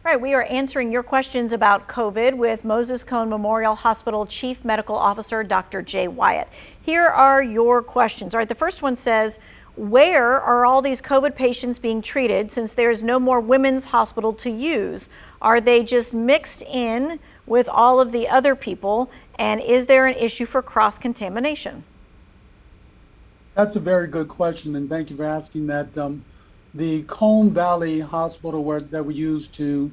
All right, we are answering your questions about COVID with Moses Cone Memorial Hospital Chief Medical Officer Dr. Jay Wyatt. Here are your questions. All right, the first one says, where are all these COVID patients being treated since there is no more women's hospital to use? Are they just mixed in with all of the other people? And is there an issue for cross-contamination? That's a very good question, and thank you for asking that. The Cone Valley Hospital that we used to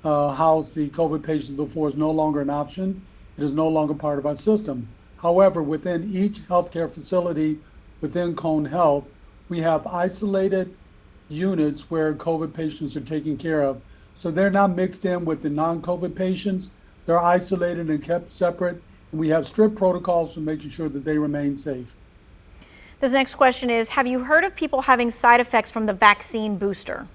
house the COVID patients before is no longer an option. It is no longer part of our system. However, within each healthcare facility within Cone Health, we have isolated units where COVID patients are taken care of. So they're not mixed in with the non-COVID patients. They're isolated and kept separate, and we have strict protocols for making sure that they remain safe. This next question is, have you heard of people having side effects from the vaccine booster?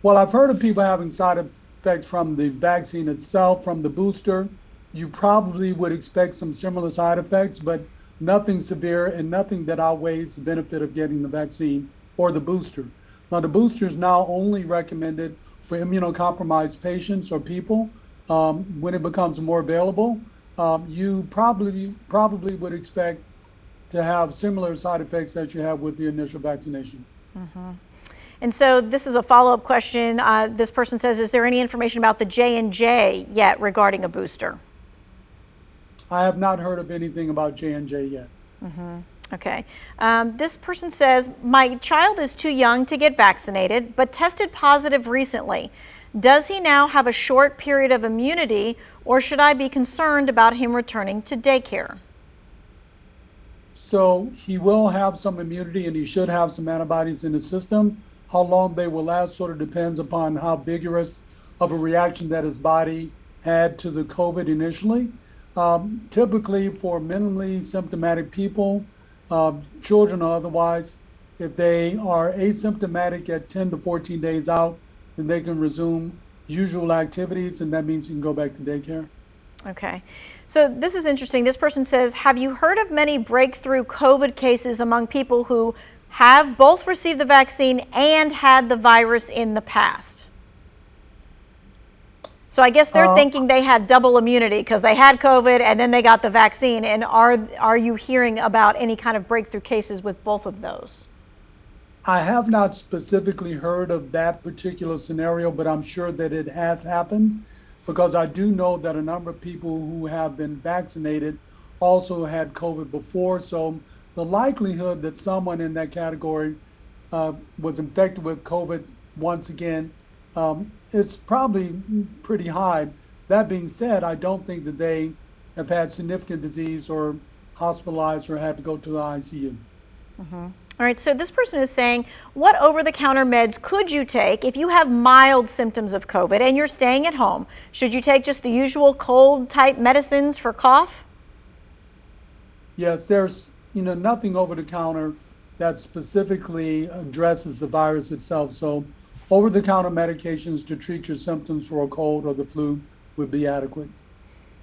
Well, I've heard of people having side effects from the vaccine itself, from the booster. You probably would expect some similar side effects, but nothing severe and nothing that outweighs the benefit of getting the vaccine or the booster. Now, the booster is now only recommended for immunocompromised patients or people. When it becomes more available, you probably would expect to have similar side effects that you have with the initial vaccination. Mm-hmm. And so this is a follow-up question. This person says, is there any information about the J&J yet regarding a booster? I have not heard of anything about J&J yet. Mm-hmm. Okay. This person says, my child is too young to get vaccinated, but tested positive recently. Does he now have a short period of immunity, or should I be concerned about him returning to daycare? So he will have some immunity and he should have some antibodies in his system. How long they will last sort of depends upon how vigorous of a reaction that his body had to the COVID initially. Typically for minimally symptomatic people, children or otherwise, if they are asymptomatic at 10 to 14 days out, then they can resume usual activities, and that means you can go back to daycare. Okay. So this is interesting. This person says, have you heard of many breakthrough COVID cases among people who have both received the vaccine and had the virus in the past? So I guess they're thinking they had double immunity because they had COVID and then they got the vaccine. And are you hearing about any kind of breakthrough cases with both of those? I have not specifically heard of that particular scenario, but I'm sure that it has happened, because I do know that a number of people who have been vaccinated also had COVID before. So the likelihood that someone in that category was infected with COVID once again, it's probably pretty high. That being said, I don't think that they have had significant disease or hospitalized or had to go to the ICU. Mm-hmm. All right, so this person is saying, what over-the-counter meds could you take if you have mild symptoms of COVID and you're staying at home? Should you take just the usual cold-type medicines for cough? Yes, there's nothing over-the-counter that specifically addresses the virus itself. So over-the-counter medications to treat your symptoms for a cold or the flu would be adequate.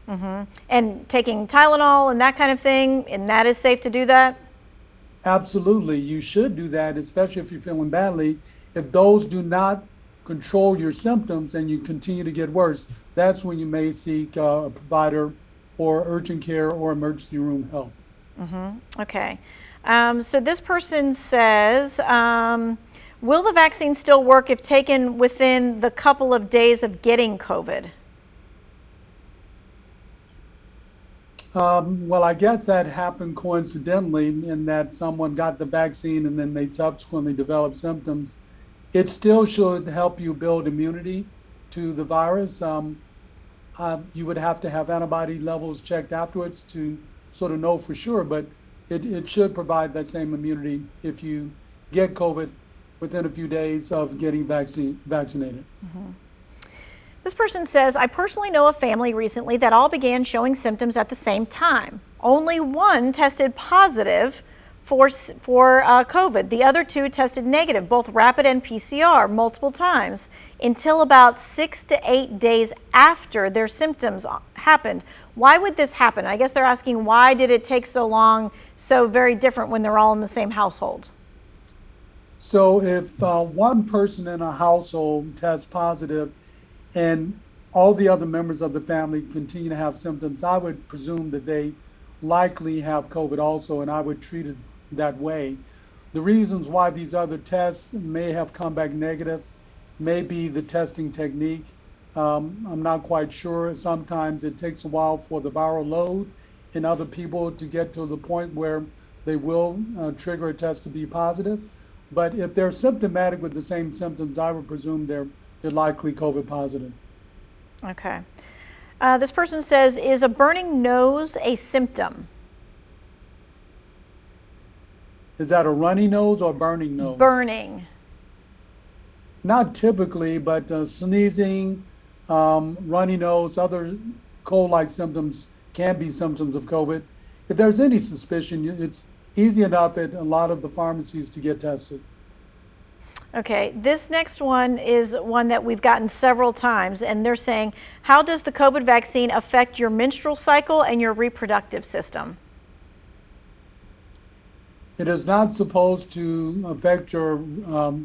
Mm-hmm. And taking Tylenol and that kind of thing, and that is safe to do that? Absolutely, you should do that, especially if you're feeling badly. If those do not control your symptoms and you continue to get worse, that's when you may seek a provider or urgent care or emergency room help. Mm-hmm. Okay. So this person says, will the vaccine still work if taken within the couple of days of getting COVID? Well, I guess that happened coincidentally in that someone got the vaccine and then they subsequently developed symptoms. It still should help you build immunity to the virus. You would have to have antibody levels checked afterwards to sort of know for sure, but it should provide that same immunity if you get COVID within a few days of getting vaccinated. Mm-hmm. This person says, I personally know a family recently that all began showing symptoms at the same time. Only one tested positive for COVID. The other two tested negative, both rapid and PCR, multiple times, until about 6 to 8 days after their symptoms happened. Why would this happen? I guess they're asking, why did it take so long, so very different when they're all in the same household? So if one person in a household tests positive and all the other members of the family continue to have symptoms, I would presume that they likely have COVID also, and I would treat it that way. The reasons why these other tests may have come back negative may be the testing technique. I'm not quite sure. Sometimes it takes a while for the viral load in other people to get to the point where they will trigger a test to be positive. But if they're symptomatic with the same symptoms, I would presume they're likely COVID positive. Okay. This person says, is a burning nose a symptom? Is that a runny nose or burning nose? Burning. Not typically, but sneezing, runny nose, other cold-like symptoms can be symptoms of COVID. If there's any suspicion, it's easy enough at a lot of the pharmacies to get tested. Okay, this next one is one that we've gotten several times, and they're saying, how does the COVID vaccine affect your menstrual cycle and your reproductive system? It is not supposed to affect your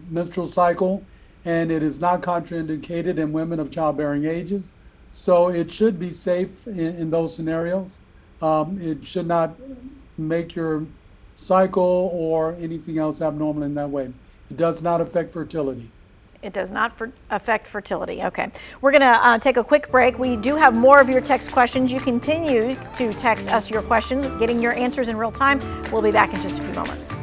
menstrual cycle, and it is not contraindicated in women of childbearing ages. So it should be safe in those scenarios. It should not make your cycle or anything else abnormal in that way. It does not affect fertility. It does not affect fertility. Okay. We're going to take a quick break. We do have more of your text questions. You continue to text us your questions, getting your answers in real time. We'll be back in just a few moments.